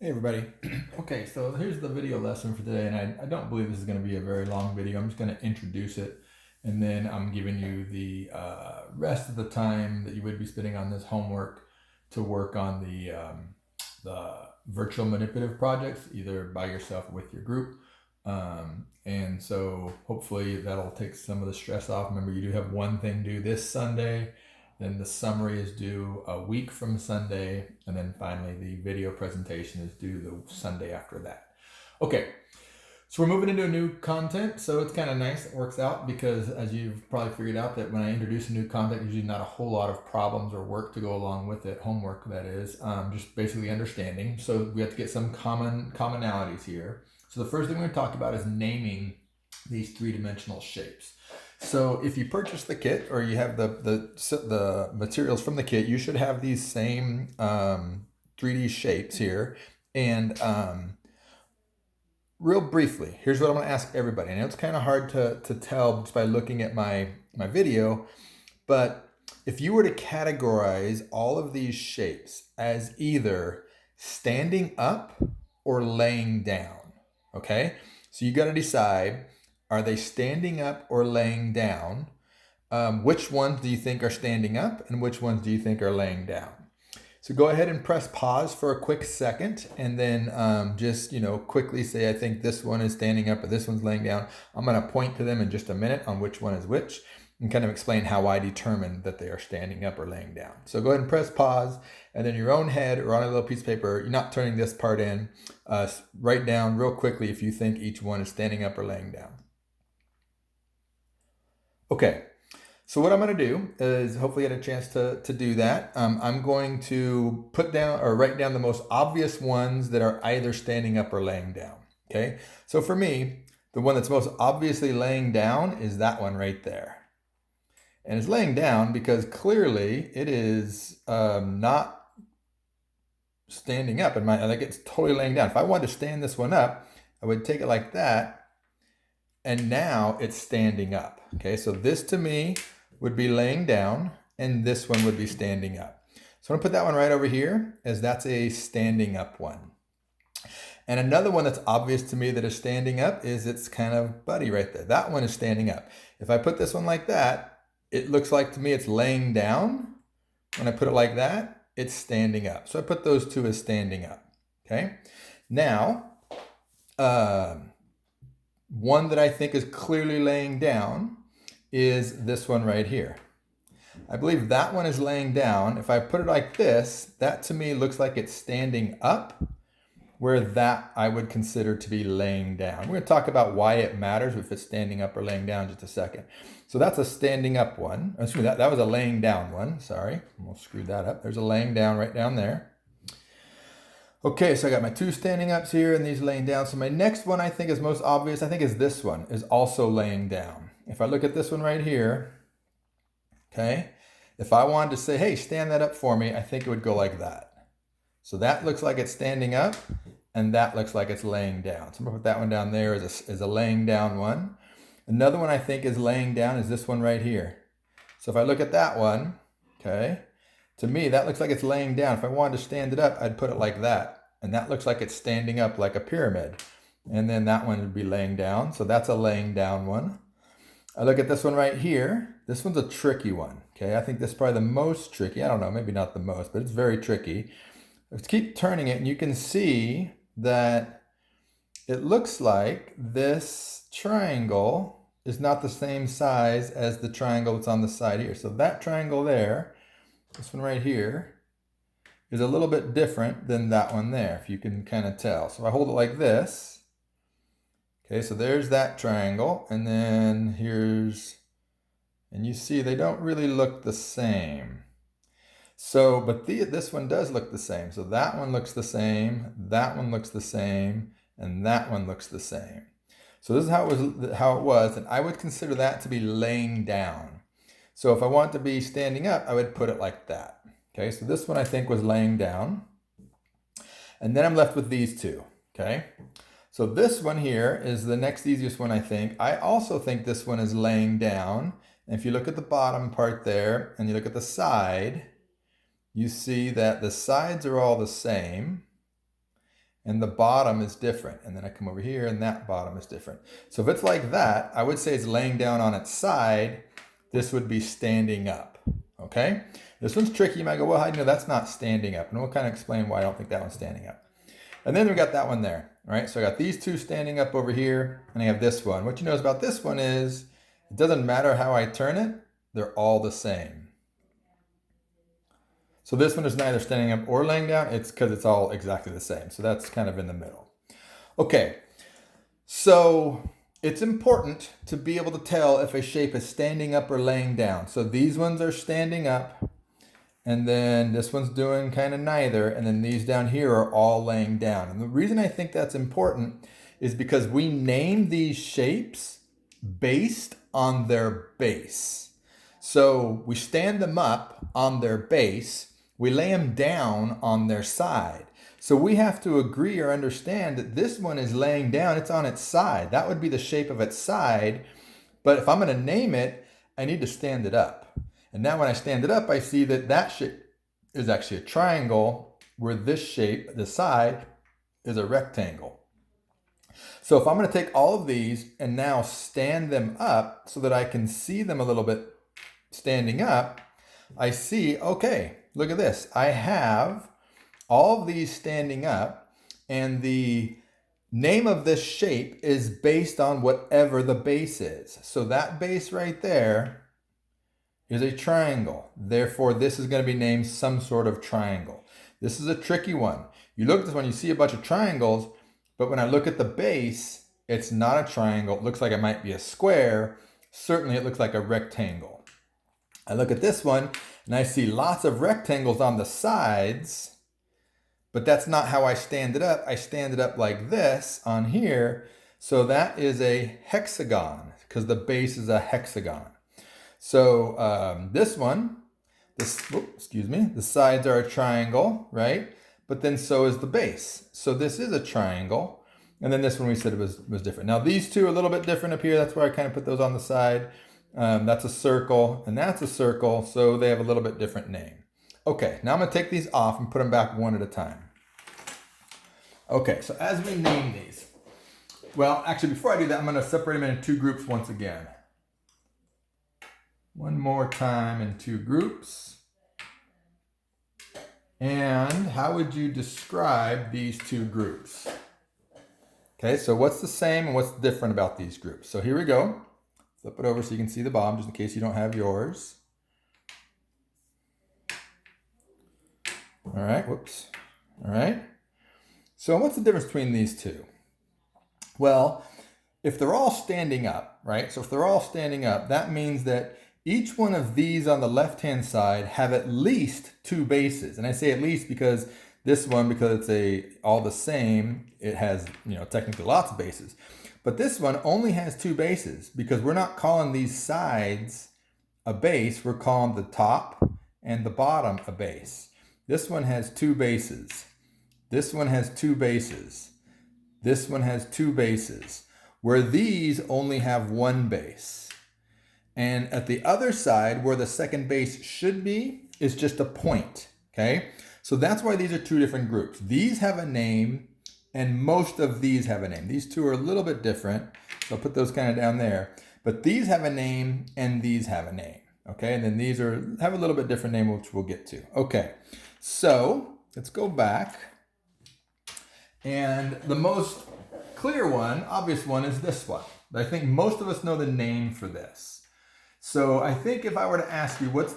Hey everybody. Okay, so here's the video lesson for today, and I don't believe this is going to be a very long video. I'm just going to introduce it, and then I'm giving you the rest of the time that you would be spending on this homework to work on the virtual manipulative projects, either by yourself or with your group. And so hopefully that'll take some of the stress off. Remember, you do have one thing due this Sunday. Then the summary is due a week from Sunday. And then finally, the video presentation is due the Sunday after that. Okay, so we're moving into a new content. So it's kind of nice. It works out because, as you've probably figured out, that when I introduce a new content, usually not a whole lot of problems or work to go along with it, homework that is, just basically understanding. So we have to get some commonalities here. So the first thing we're going to talk about is naming these three-dimensional shapes. So if you purchase the kit or you have the materials from the kit, you should have these same 3D shapes here. And real briefly, here's what I'm going to ask everybody. I know it's kind of hard to tell just by looking at my video, but if you were to categorize all of these shapes as either standing up or laying down, okay? So you got to decide, are they standing up or laying down? Which ones do you think are standing up and which ones do you think are laying down? So go ahead and press pause for a quick second and then just, quickly say, I think this one is standing up or this one's laying down. I'm going to point to them in just a minute on which one is which and kind of explain how I determine that they are standing up or laying down. So go ahead and press pause, and then your own head or on a little piece of paper, you're not turning this part in, write down real quickly if you think each one is standing up or laying down. Okay, so what I'm going to do is hopefully get a chance to do that. I'm going to put down or write down the most obvious ones that are either standing up or laying down. Okay, so for me, the one that's most obviously laying down is that one right there. And it's laying down because clearly it is not standing up. Like it's totally laying down. If I wanted to stand this one up, I would take it like that. And now it's standing up. Okay, so this to me would be laying down and this one would be standing up. So I'm gonna put that one right over here as that's a standing up one. And another one that's obvious to me that is standing up is its kind of buddy right there. That one is standing up. If I put this one like that, it looks like to me it's laying down. When I put it like that, it's standing up. So I put those two as standing up. Okay, now one that I think is clearly laying down is this one right here. I believe that one is laying down. If I put it like this, that to me looks like it's standing up, where that I would consider to be laying down. We're going to talk about why it matters if it's standing up or laying down in just a second. So that's a standing up one. Excuse me, that was a laying down one. Sorry, we'll screw that up. There's a laying down right down there. Okay, so I got my two standing ups here and these laying down. So my next one I think is most obvious, I think is this one, is also laying down. If I look at this one right here, okay, if I wanted to say, hey, stand that up for me, I think it would go like that. So that looks like it's standing up and that looks like it's laying down. So I'm gonna put that one down there as a laying down one. Another one I think is laying down is this one right here. So if I look at that one, okay, to me, that looks like it's laying down. If I wanted to stand it up, I'd put it like that. And that looks like it's standing up like a pyramid. And then that one would be laying down. So that's a laying down one. I look at this one right here. This one's a tricky one. Okay, I think this is probably the most tricky. I don't know, maybe not the most, but it's very tricky. Let's keep turning it and you can see that it looks like this triangle is not the same size as the triangle that's on the side here. So that triangle there, this one right here, is a little bit different than that one there, if you can kind of tell. So if I hold it like this, okay, so there's that triangle, and then here's, and you see they don't really look the same. So, but this one does look the same. So that one looks the same, that one looks the same, and that one looks the same. So this is how it was, and I would consider that to be laying down. So if I want to be standing up, I would put it like that. Okay, so this one I think was laying down. And then I'm left with these two, okay? So this one here is the next easiest one I think. I also think this one is laying down. And if you look at the bottom part there and you look at the side, you see that the sides are all the same. and the bottom is different. And then I come over here and that bottom is different. So if it's like that, I would say it's laying down on its side. This would be standing up, okay? This one's tricky. You might go, well, how do you know that's not standing up? And we'll kind of explain why I don't think that one's standing up. And then we got that one there, all right? So I got these two standing up over here, and I have this one. What you notice about this one is it doesn't matter how I turn it, they're all the same. So this one is neither standing up or laying down. It's because it's all exactly the same. So that's kind of in the middle. Okay, so it's important to be able to tell if a shape is standing up or laying down. So these ones are standing up, and then this one's doing kind of neither, and then these down here are all laying down. And the reason I think that's important is because we name these shapes based on their base. So we stand them up on their base, we lay them down on their side. So we have to agree or understand that this one is laying down, it's on its side. That would be the shape of its side. But if I'm going to name it, I need to stand it up. And now when I stand it up, I see that that shape is actually a triangle, where this shape, the side, is a rectangle. So if I'm going to take all of these and now stand them up so that I can see them a little bit standing up, I see, okay, look at this. I have all of these standing up, and the name of this shape is based on whatever the base is. So that base right there is a triangle. Therefore, this is going to be named some sort of triangle. This is a tricky one. You look at this one, you see a bunch of triangles, but when I look at the base, it's not a triangle. It looks like it might be a square. Certainly, it looks like a rectangle. I look at this one, and I see lots of rectangles on the sides, but that's not how I stand it up. I stand it up like this on here. So that is a hexagon, because the base is a hexagon. So this one, the sides are a triangle, right? But then so is the base. So this is a triangle. And then this one we said it was different. Now these two are a little bit different up here. That's why I kind of put those on the side. That's a circle and that's a circle. So they have a little bit different name. Okay, now I'm gonna take these off and put them back one at a time. Okay, so as we name these, well, actually before I do that, I'm gonna separate them into two groups once again. One more time in two groups. And how would you describe these two groups? Okay, so what's the same and what's different about these groups? So here we go. Flip it over so you can see the bottom, just in case you don't have yours. All right, whoops. All right. So what's the difference between these two? Well, if they're all standing up, right? So if they're all standing up, that means that each one of these on the left-hand side have at least two bases. And I say at least because this one, because it's all the same, it has, technically lots of bases. But this one only has two bases because we're not calling these sides a base. We're calling the top and the bottom a base. This one has two bases. This one has two bases. This one has two bases, where these only have one base. And at the other side, where the second base should be, is just a point, okay? So that's why these are two different groups. These have a name, and most of these have a name. These two are a little bit different, so I'll put those kind of down there. But these have a name, and these have a name, okay? And then these have a little bit different name, which we'll get to. Okay, so let's go back. And the most clear one, obvious one, is this one. I think most of us know the name for this. So I think if I were to ask you what's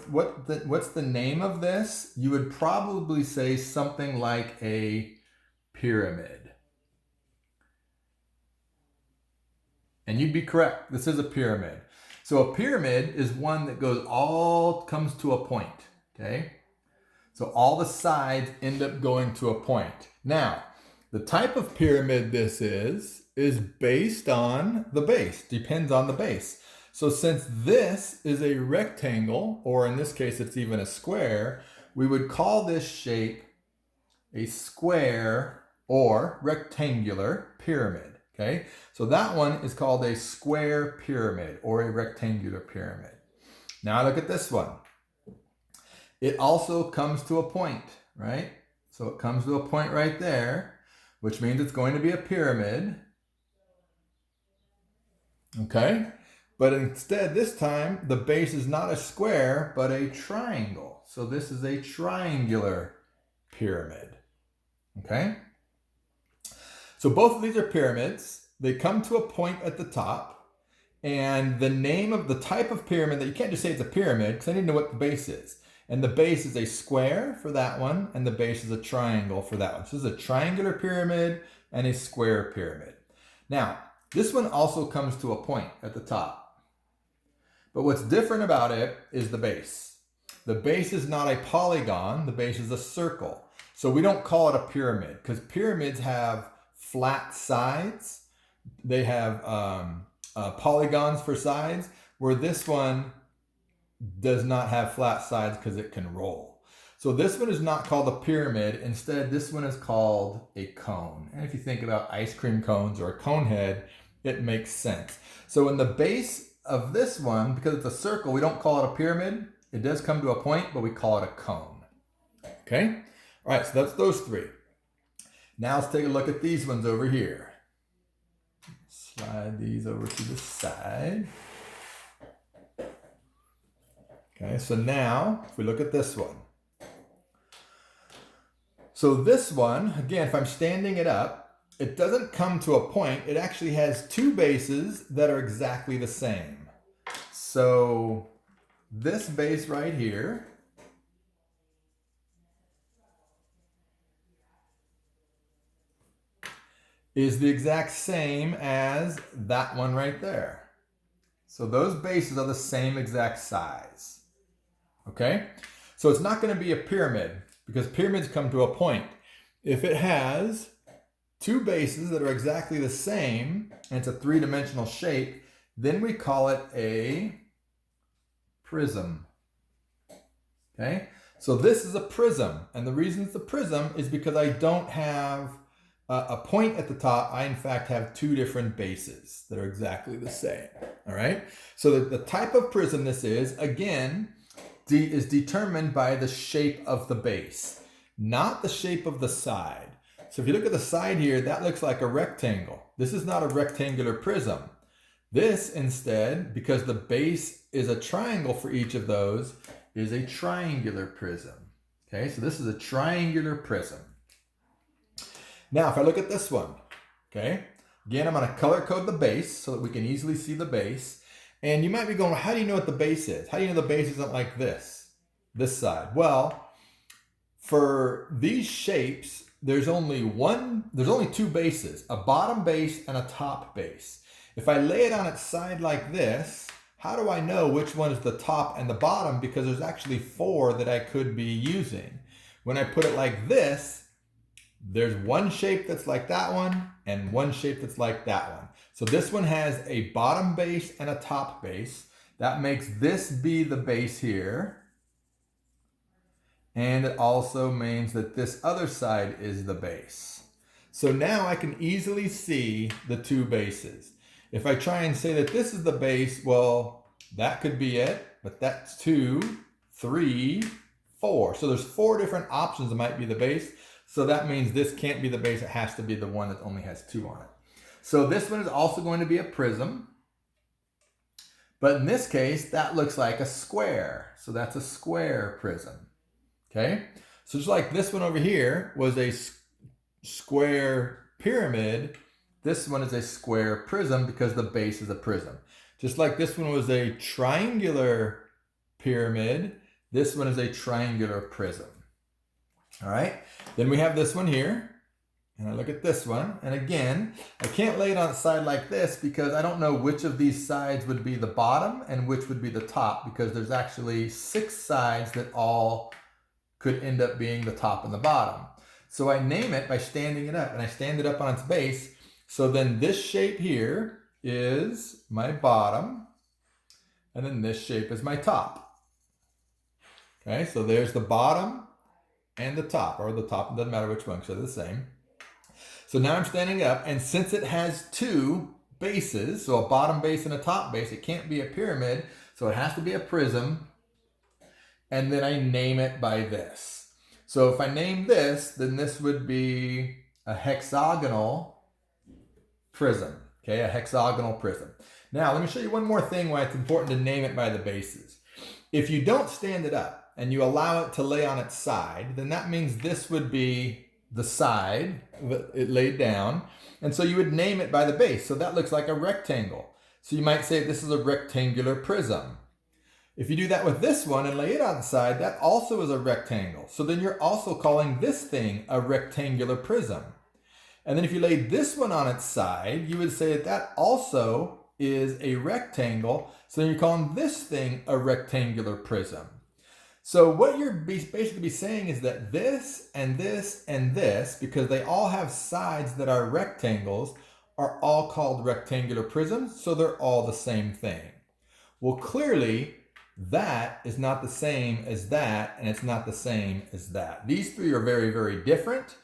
the name of this, you would probably say something like a pyramid. And you'd be correct. This is a pyramid. So a pyramid is one that comes to a point, okay? So all the sides end up going to a point. Now, the type of pyramid this is based on the base, depends on the base. So since this is a rectangle, or in this case it's even a square, we would call this shape a square or rectangular pyramid, okay? So that one is called a square pyramid or a rectangular pyramid. Now look at this one. It also comes to a point, right? So it comes to a point right there. which means it's going to be a pyramid. Okay? But instead, this time, the base is not a square, but a triangle. So this is a triangular pyramid. Okay? So both of these are pyramids. They come to a point at the top. And the name of the type of pyramid, that you can't just say it's a pyramid, because I need to know what the base is. And the base is a square for that one, and the base is a triangle for that one. So this is a triangular pyramid and a square pyramid. Now, this one also comes to a point at the top. But what's different about it is the base. The base is not a polygon, the base is a circle. So we don't call it a pyramid, because pyramids have flat sides. They have polygons for sides, where this one does not have flat sides because it can roll. So this one is not called a pyramid. Instead, this one is called a cone. And if you think about ice cream cones or a cone head, it makes sense. So in the base of this one, because it's a circle, we don't call it a pyramid. It does come to a point, but we call it a cone. Okay? All right, so that's those three. Now let's take a look at these ones over here. Slide these over to the side. Okay, so now if we look at this one. So this one, again, if I'm standing it up, it doesn't come to a point. It actually has two bases that are exactly the same. So this base right here is the exact same as that one right there. So those bases are the same exact size. Okay? So it's not going to be a pyramid, because pyramids come to a point. If it has two bases that are exactly the same, and it's a three-dimensional shape, then we call it a prism. Okay? So this is a prism, and the reason it's a prism is because I don't have a point at the top. I, in fact, have two different bases that are exactly the same. All right? So the type of prism this is, again, is determined by the shape of the base, not the shape of the side. So if you look at the side here, that looks like a rectangle. This is not a rectangular prism. This instead, because the base is a triangle for each of those, is a triangular prism. Okay, so this is a triangular prism. Now, if I look at this one, okay, again, I'm going to color code the base so that we can easily see the base. And you might be going, how do you know what the base is? How do you know the base isn't like this side? Well, for these shapes, there's only two bases, a bottom base and a top base. If I lay it on its side like this, how do I know which one is the top and the bottom? Because there's actually four that I could be using. When I put it like this, there's one shape that's like that one and one shape that's like that one. So this one has a bottom base and a top base. That makes this be the base here. And it also means that this other side is the base. So now I can easily see the two bases. If I try and say that this is the base, well, that could be it, but that's 2, 3, 4. So there's 4 different options that might be the base. So that means this can't be the base. It has to be the one that only has 2 on it. So this one is also going to be a prism. But in this case, that looks like a square. So that's a square prism. Okay? So just like this one over here was a square pyramid, this one is a square prism because the base is a prism. Just like this one was a triangular pyramid, this one is a triangular prism. All right? Then we have this one here. And I look at this one, and again, I can't lay it on its side like this because I don't know which of these sides would be the bottom and which would be the top, because there's actually 6 sides that all could end up being the top and the bottom. So I name it by standing it up, and I stand it up on its base. So then this shape here is my bottom, and then this shape is my top. Okay, so there's the bottom and the top, or the top, it doesn't matter which one, because they're the same. So now I'm standing up, and since it has 2 bases, so a bottom base and a top base, it can't be a pyramid, so it has to be a prism, and then I name it by this. So if I name this, then this would be a hexagonal prism. Okay, a hexagonal prism. Now, let me show you one more thing why it's important to name it by the bases. If you don't stand it up and you allow it to lay on its side, then that means this would be the side it laid down. And so you would name it by the base. So that looks like a rectangle. So you might say this is a rectangular prism. If you do that with this one and lay it on the side, that also is a rectangle. So then you're also calling this thing a rectangular prism. And then if you laid this one on its side, you would say that that also is a rectangle. So then you're calling this thing a rectangular prism. So what you're basically saying is that this and this and this, because they all have sides that are rectangles, are all called rectangular prisms. So they're all the same thing. Well, clearly, that is not the same as that, and it's not the same as that. These three are very, very different.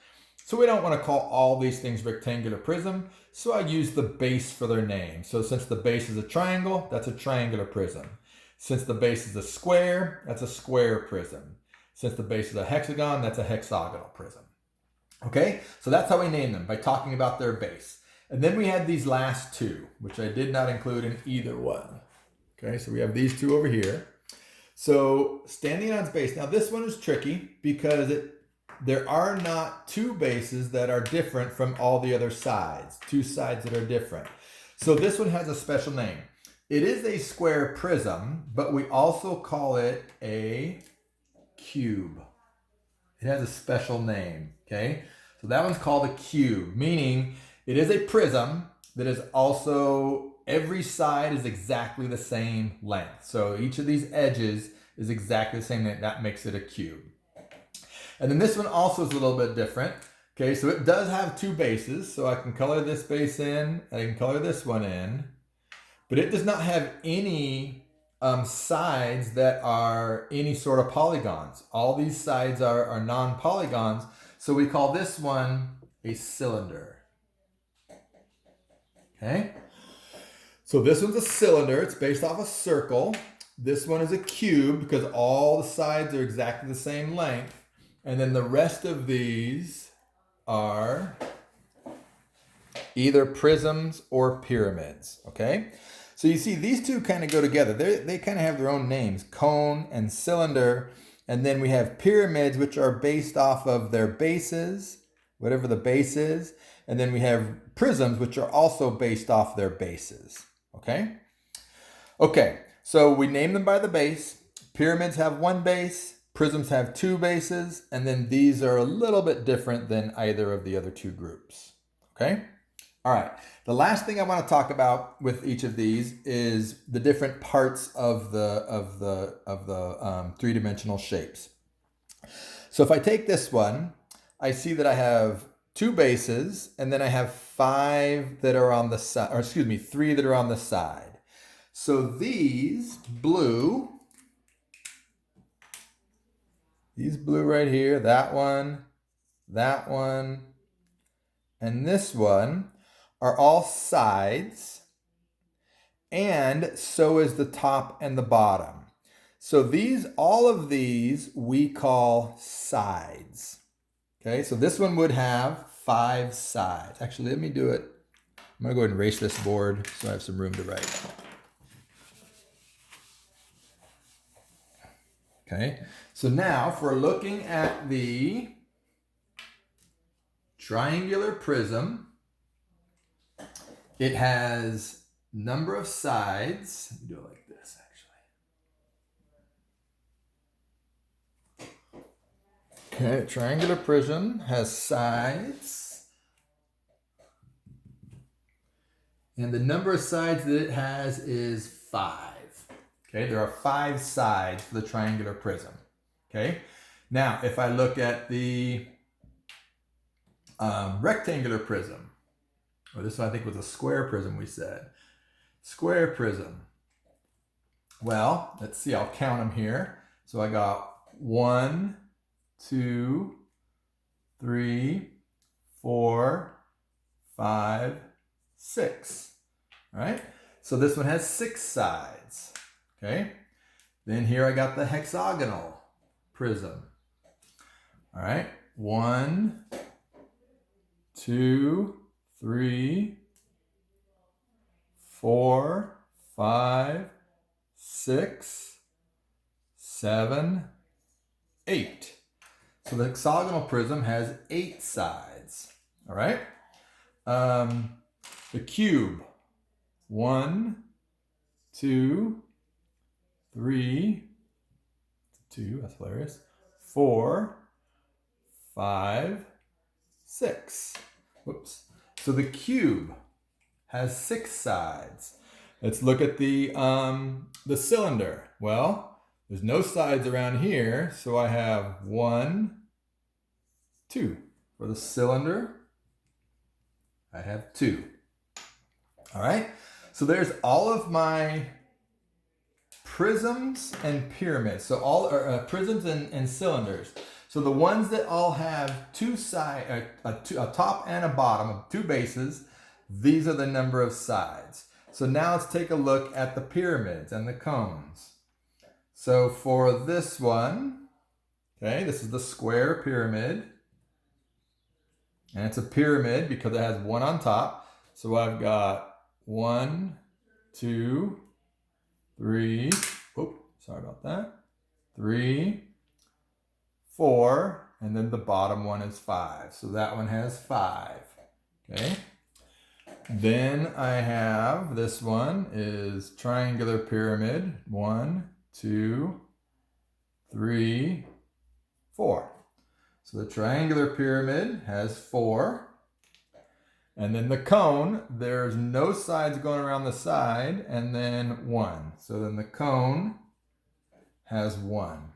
So we don't want to call all these things rectangular prism. So I use the base for their name. So since the base is a triangle, that's a triangular prism. Since the base is a square, that's a square prism. Since the base is a hexagon, that's a hexagonal prism. Okay, so that's how we name them, by talking about their base. And then we had these last two, which I did not include in either one. Okay, so we have these two over here. So standing on its base. Now this one is tricky because there are not two bases that are different from all the other sides. Two sides that are different. So this one has a special name. It is a square prism, but we also call it a cube. It has a special name, okay? So that one's called a cube, meaning it is a prism that is also, every side is exactly the same length. So each of these edges is exactly the same length. That makes it a cube. And then this one also is a little bit different. Okay, so it does have two bases. So I can color this base in, I can color this one in. But it does not have any sides that are any sort of polygons. All these sides are non-polygons. So we call this one a cylinder. Okay. So this one's a cylinder. It's based off a circle. This one is a cube because all the sides are exactly the same length. And then the rest of these are either prisms or pyramids. Okay. So you see these two kind of go together. They kind of have their own names, cone and cylinder. And then we have pyramids, which are based off of their bases, whatever the base is. And then we have prisms, which are also based off their bases. Okay? Okay, so we name them by the base. Pyramids have one base, prisms have two bases, and then these are a little bit different than either of the other two groups. Okay? All right, the last thing I want to talk about with each of these is the different parts of the three-dimensional shapes. So if I take this one, I see that I have two bases, and then I have five that are on the side, or excuse me, three that are on the side. So these blue right here, that one, and this one are all sides, and so is the top and the bottom. So all of these we call sides. Okay, so this one would have 5 sides. Actually, let me do it. I'm gonna go ahead and erase this board so I have some room to write. Okay, so now if we're looking at the triangular prism, it has number of sides. Let me do it like this, actually. Okay, a triangular prism has sides. And the number of sides that it has is 5. Okay, there are 5 sides for the triangular prism. Okay, now if I look at the rectangular prism, or this one I think was a square prism we said. Square prism. Well, let's see, I'll count them here. So I got 1, 2, 3, 4, 5, 6. All right, so this one has 6 sides. Okay, then here I got the hexagonal prism. All right, 1, 2, 3, 4, 5, 6, 7, 8. So the hexagonal prism has 8 sides. All right. The cube. 1, 2, 3, 2, that's hilarious. 4, 5, 6. Whoops. So the cube has 6 sides. Let's look at the cylinder. Well, there's no sides around here, so I have 1, 2. For the cylinder, I have 2. All right. So there's all of my prisms and pyramids. So all prisms and cylinders. So the ones that all have 2 sides, a top and a bottom, 2 bases, these are the number of sides. So now let's take a look at the pyramids and the cones. So for this one, okay, this is the square pyramid. And it's a pyramid because it has 1 on top. So I've got 1, 2, 3, oh, sorry about that, 3, 4, and then the bottom one is 5. So that one has 5, okay? Then I have, this one is triangular pyramid, 1, 2, 3, 4. So the triangular pyramid has 4. And then the cone, there's no sides going around the side, and then 1. So then the cone has 1.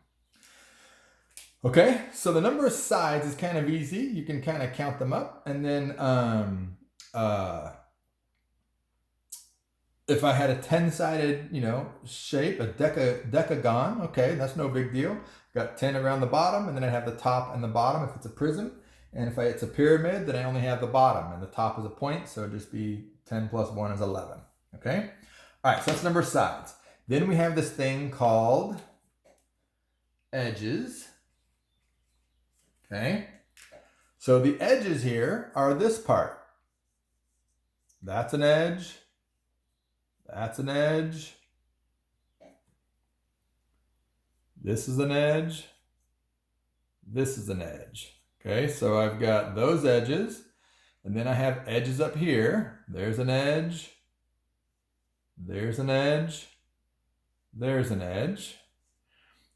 Okay, so the number of sides is kind of easy. You can kind of count them up. And then if I had a 10-sided, shape, a decagon, okay, that's no big deal. Got 10 around the bottom, and then I have the top and the bottom if it's a prism. And if it's a pyramid, then I only have the bottom, and the top is a point, so it'd just be 10 plus 1 is 11, okay? All right, so that's number of sides. Then we have this thing called edges, okay? So the edges here are this part. That's an edge. That's an edge. This is an edge. This is an edge. Okay, so I've got those edges, and then I have edges up here. There's an edge. There's an edge. There's an edge.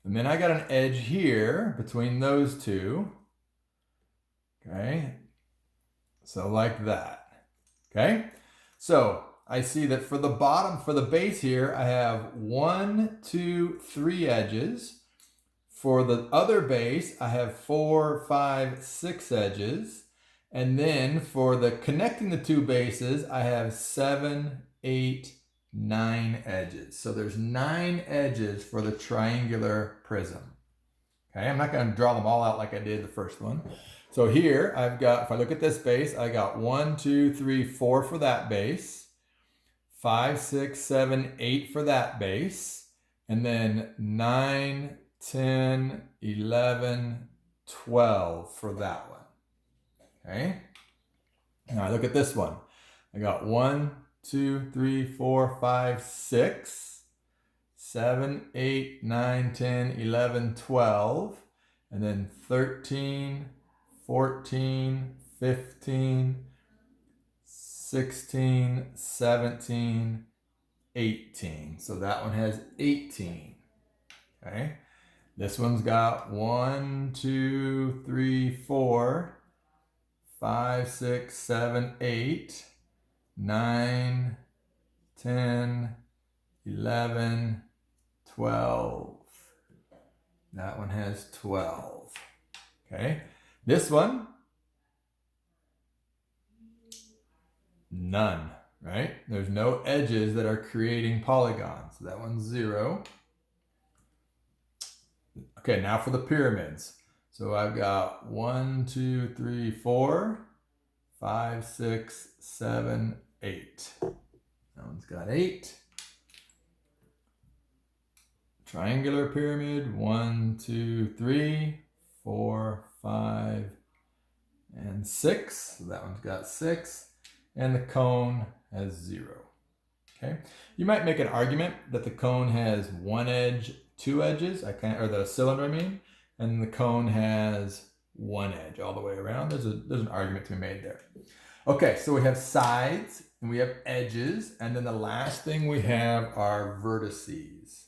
And then I got an edge here between those two. Okay, so like that. Okay, so I see that for the bottom, for the base here, I have 1, 2, 3 edges. For the other base, I have 4, 5, 6 edges. And then for the connecting the 2 bases, I have 7, 8, 9 edges. So there's 9 edges for the triangular prism. Okay, I'm not going to draw them all out like I did the first one. So here I've got, if I look at this base, I got 1, 2, 3, 4 for that base, 5, 6, 7, 8 for that base, and then 9, 10, 11, 12 for that one. Okay. Now I look at this one. I got 1, 2, 3, 4, 5, 6, 7, 8, 9, 10, 11, 12, and then 13, 14, 15, 16, 17, 18. So that one has 18. Okay. This one's got 1, 2, 3, 4, 5, 6, 7, 8, 9, 10, 11, 12. That one has 12. Okay. This one, none, right? There's no edges that are creating polygons. So that one's 0. Okay, now for the pyramids. So I've got 1, 2, 3, 4, 5, 6, 7, 8. That one's got 8. Triangular pyramid, 1, 2, 3, 4, 5, and 6. So that one's got 6. And the cone has 0. Okay. You might make an argument that the cone has 1 edge, 2 edges, or the cylinder I mean, and the cone has 1 edge all the way around. There's an argument to be made there. Okay, so we have sides and we have edges, and then the last thing we have are vertices.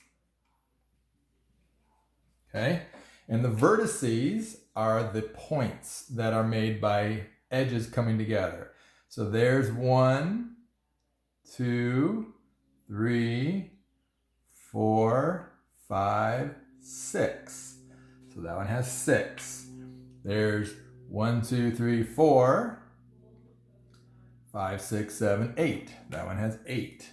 Okay, and the vertices are the points that are made by edges coming together. So there's 1, 2, 3, 4, 5, 6. So that one has 6. There's 1, 2, 3, 4, 5, 6, 7, 8. That one has 8.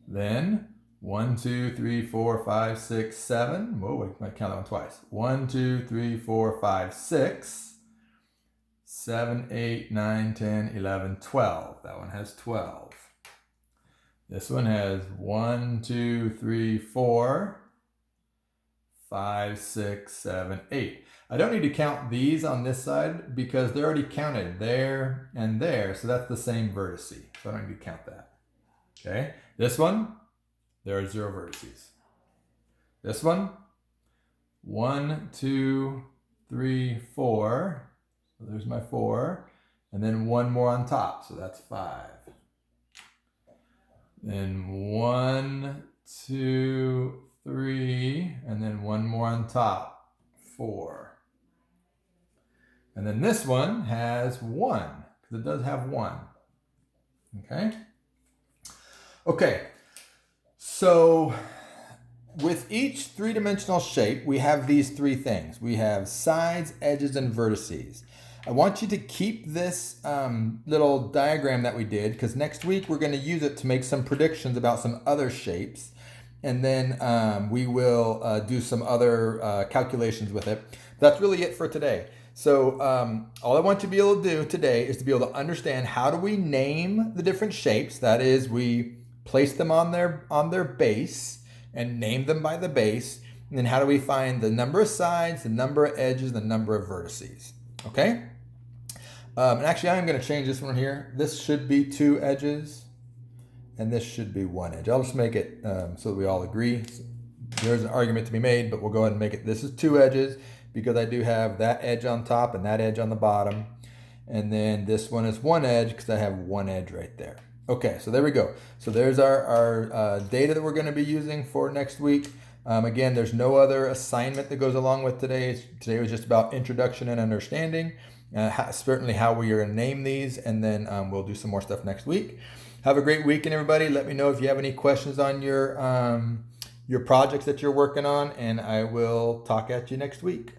Then 1, 2, 3, 4, 5, 6, 7. Whoa, we might count that one twice. 1, 2, 3, 4, 5, 6. 7, 8, 9, 10, 11, 12. That one has 12. This one has 1, 2, 3, 4, 5, 6, 7, 8. I don't need to count these on this side because they're already counted there and there. So that's the same vertice. So I don't need to count that. Okay. This one, there are 0 vertices. This one, 1, 2, 3, 4. So there's my 4. And then 1 more on top. So that's 5. Then 1, 2, 3, and then 1 more on top, 4. And then this one has 1, because it does have 1. Okay? Okay, so with each three-dimensional shape, we have these 3 things. We have sides, edges, and vertices. I want you to keep this little diagram that we did, because next week we're going to use it to make some predictions about some other shapes. And then we will do some other calculations with it. That's really it for today. So all I want you to be able to do today is to be able to understand how do we name the different shapes. That is, we place them on their base and name them by the base. And then how do we find the number of sides, the number of edges, the number of vertices. Okay? And actually, I'm going to change this one here. This should be 2 edges. And this should be 1 edge. I'll just make it so that we all agree. There's an argument to be made, but we'll go ahead and make it. This is 2 edges because I do have that edge on top and that edge on the bottom. And then this one is 1 edge because I have 1 edge right there. Okay, so there we go. So there's our data that we're going to be using for next week. Again, there's no other assignment that goes along with today. Today was just about introduction and understanding. Certainly how we are going to name these, and then we'll do some more stuff next week. Have a great weekend, everybody. Let me know if you have any questions on your projects that you're working on, and I will talk at you next week.